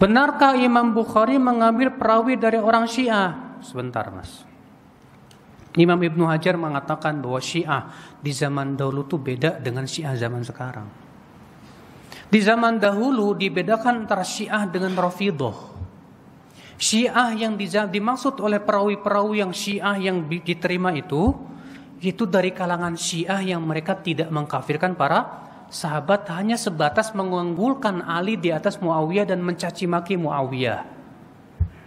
Benarkah Imam Bukhari mengambil perawi dari orang Syiah? Sebentar mas. Imam Ibnu Hajar mengatakan bahwa Syiah di zaman dahulu itu beda dengan Syiah zaman sekarang. Di zaman dahulu dibedakan antara Syiah dengan Rafidhah. Syiah yang dimaksud oleh perawi-perawi yang Syiah yang diterima itu dari kalangan Syiah yang mereka tidak mengkafirkan para sahabat, hanya sebatas mengunggulkan Ali di atas Muawiyah dan mencaci maki Muawiyah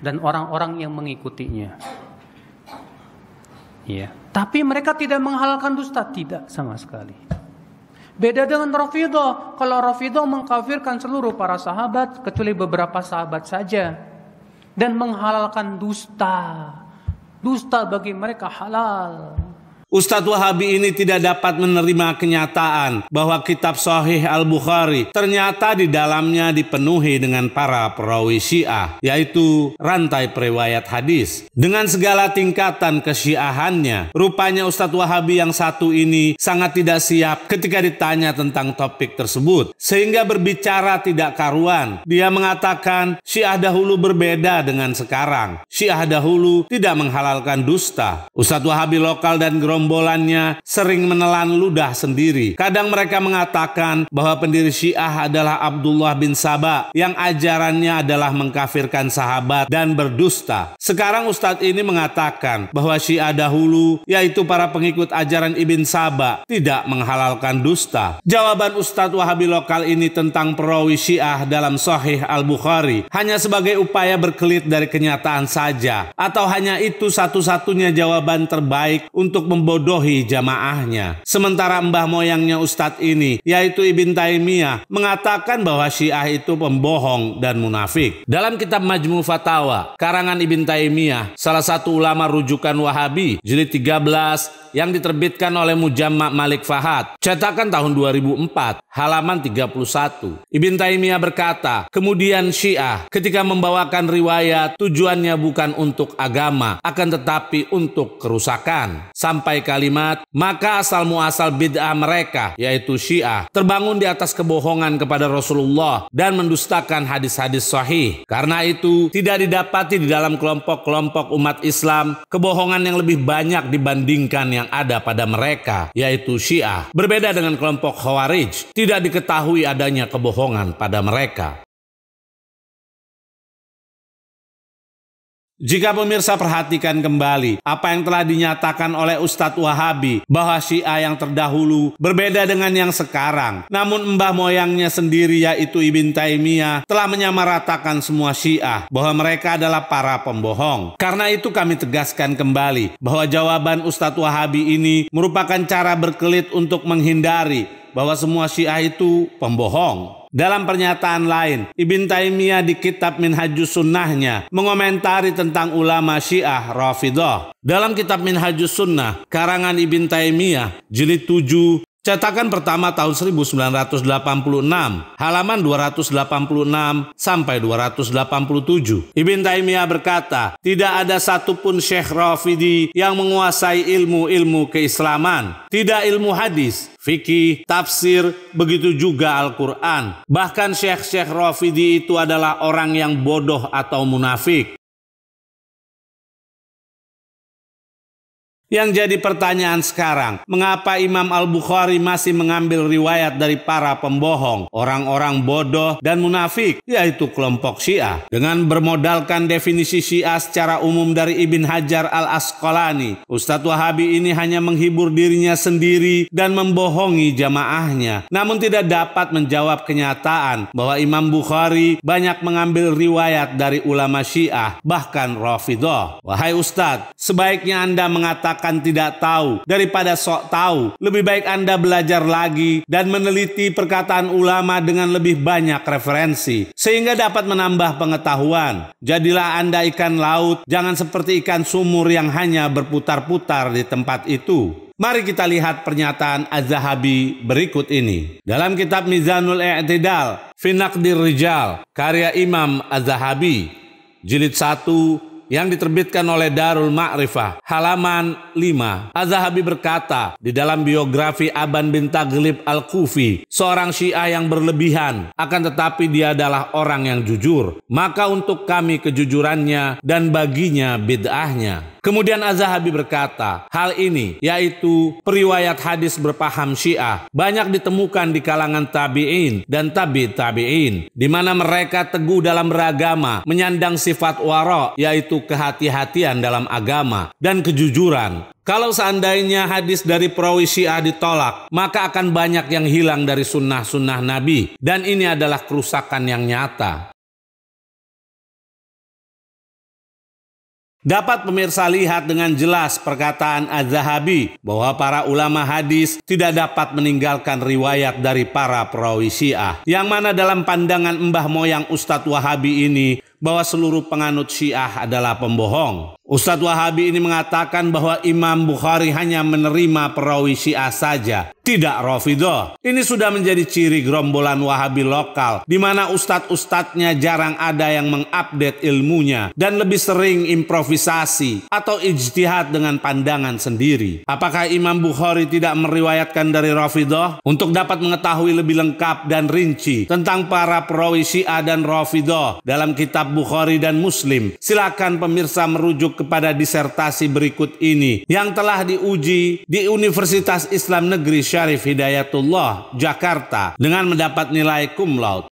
dan orang-orang yang mengikutinya. Ya, tapi mereka tidak menghalalkan dusta, tidak sama sekali. Beda dengan Rafidhah. Kalau Rafidhah mengkafirkan seluruh para sahabat kecuali beberapa sahabat saja dan menghalalkan dusta. Dusta bagi mereka halal. Ustadz Wahabi ini tidak dapat menerima kenyataan bahwa kitab Sahih Al-Bukhari ternyata di dalamnya dipenuhi dengan para perawi Syiah, yaitu rantai periwayat hadis. Dengan segala tingkatan kesyiahannya, rupanya Ustadz Wahabi yang satu ini sangat tidak siap ketika ditanya tentang topik tersebut, sehingga berbicara tidak karuan. Dia mengatakan Syiah dahulu berbeda dengan sekarang. Syiah dahulu tidak menghalalkan dusta. Ustadz Wahabi lokal dan gerombolannya sering menelan ludah sendiri. Kadang mereka mengatakan bahwa pendiri Syiah adalah Abdullah bin Saba yang ajarannya adalah mengkafirkan sahabat dan berdusta. Sekarang Ustadz ini mengatakan bahwa Syiah dahulu, yaitu para pengikut ajaran Ibn Saba, tidak menghalalkan dusta. Jawaban Ustadz Wahabi lokal ini tentang perawi Syiah dalam Sahih Al-Bukhari hanya sebagai upaya berkelit dari kenyataan saja, atau hanya itu satu-satunya jawaban terbaik untuk membodohi jamaahnya. Sementara mbah moyangnya Ustadz ini, yaitu Ibn Taimiyah, mengatakan bahwa Syiah itu pembohong dan munafik. Dalam kitab Majmu' Fatawa karangan Ibn Taimiyah, salah satu ulama rujukan Wahabi, jilid 13 yang diterbitkan oleh Mujamma' Malik Fahad, cetakan tahun 2004, halaman 31. Ibn Taimiyah berkata, kemudian Syiah ketika membawakan riwayat tujuannya bukan untuk agama, akan tetapi untuk kerusakan. Sampai kalimat, maka asal muasal bid'ah mereka, yaitu Syiah, terbangun di atas kebohongan kepada Rasulullah dan mendustakan hadis-hadis sahih. Karena itu tidak didapati di dalam kelompok-kelompok umat Islam kebohongan yang lebih banyak dibandingkan yang ada pada mereka, yaitu Syiah. Berbeda dengan kelompok Khawarij, tidak diketahui adanya kebohongan pada mereka. Jika pemirsa perhatikan kembali apa yang telah dinyatakan oleh Ustadz Wahabi bahwa Syiah yang terdahulu berbeda dengan yang sekarang, namun mbah moyangnya sendiri yaitu Ibn Taimiyah telah menyamaratakan semua Syiah bahwa mereka adalah para pembohong. Karena itu kami tegaskan kembali bahwa jawaban Ustadz Wahabi ini merupakan cara berkelit untuk menghindari bahwa semua Syiah itu pembohong. Dalam pernyataan lain, Ibn Taimiyah di kitab Minhajus Sunnahnya mengomentari tentang ulama Syiah Rafidhah. Dalam kitab Minhajus Sunnah karangan Ibn Taimiyah, jilid 7, cetakan pertama tahun 1986, halaman 286 sampai 287. Ibn Taimiyah berkata, tidak ada satupun Syekh Rafidi yang menguasai ilmu-ilmu keislaman, tidak ilmu hadis, fikih, tafsir, begitu juga Al-Quran. Bahkan Syekh-Syekh Rafidi itu adalah orang yang bodoh atau munafik. Yang jadi pertanyaan sekarang, mengapa Imam Al-Bukhari masih mengambil riwayat dari para pembohong, orang-orang bodoh dan munafik, yaitu kelompok Syiah? Dengan bermodalkan definisi Syiah secara umum dari Ibn Hajar Al-Asqalani, Ustadz Wahabi ini hanya menghibur dirinya sendiri dan membohongi jamaahnya, namun tidak dapat menjawab kenyataan bahwa Imam Bukhari banyak mengambil riwayat dari ulama Syiah, bahkan Rafidhah. Wahai Ustadz, sebaiknya Anda mengatakan tidak tahu daripada sok tahu. Lebih baik Anda belajar lagi dan meneliti perkataan ulama dengan lebih banyak referensi sehingga dapat menambah pengetahuan. Jadilah Anda ikan laut, jangan seperti ikan sumur yang hanya berputar-putar di tempat itu. Mari kita lihat pernyataan Az-Zahabi berikut ini. Dalam kitab Mizanul I'tidal fi Naqdir Rijal karya Imam Az-Zahabi, jilid 1, yang diterbitkan oleh Darul Ma'rifah, halaman 5. Az-Zahabi berkata di dalam biografi Aban bin Taghlib Al-Kufi, seorang Syiah yang berlebihan, akan tetapi dia adalah orang yang jujur. Maka untuk kami kejujurannya dan baginya bid'ahnya. Kemudian Az-Zahabi berkata, hal ini yaitu periwayat hadis berpaham Syiah banyak ditemukan di kalangan tabi'in dan tabi'in, di mana mereka teguh dalam beragama, menyandang sifat wara, yaitu kehati-hatian dalam agama dan kejujuran. Kalau seandainya hadis dari perawi Syiah ditolak, maka akan banyak yang hilang dari sunnah-sunnah Nabi, dan ini adalah kerusakan yang nyata. Dapat pemirsa lihat dengan jelas perkataan Az-Zahabi bahwa para ulama hadis tidak dapat meninggalkan riwayat dari para perawi Syiah, yang mana dalam pandangan mbah moyang Ustadz Wahabi ini bahwa seluruh penganut Syiah adalah pembohong. Ustadz Wahabi ini mengatakan bahwa Imam Bukhari hanya menerima perawi Syiah saja, tidak Rafidhah. Ini sudah menjadi ciri gerombolan Wahabi lokal, di mana ustadz-ustadznya jarang ada yang mengupdate ilmunya dan lebih sering improvisasi atau ijtihad dengan pandangan sendiri. Apakah Imam Bukhari tidak meriwayatkan dari Rafidhah? Untuk dapat mengetahui lebih lengkap dan rinci tentang para perawi Syiah dan Rafidhah dalam kitab Bukhari dan Muslim, silakan pemirsa merujuk kepada disertasi berikut ini yang telah diuji di Universitas Islam Negeri Syarif Hidayatullah, Jakarta dengan mendapat nilai cum laude.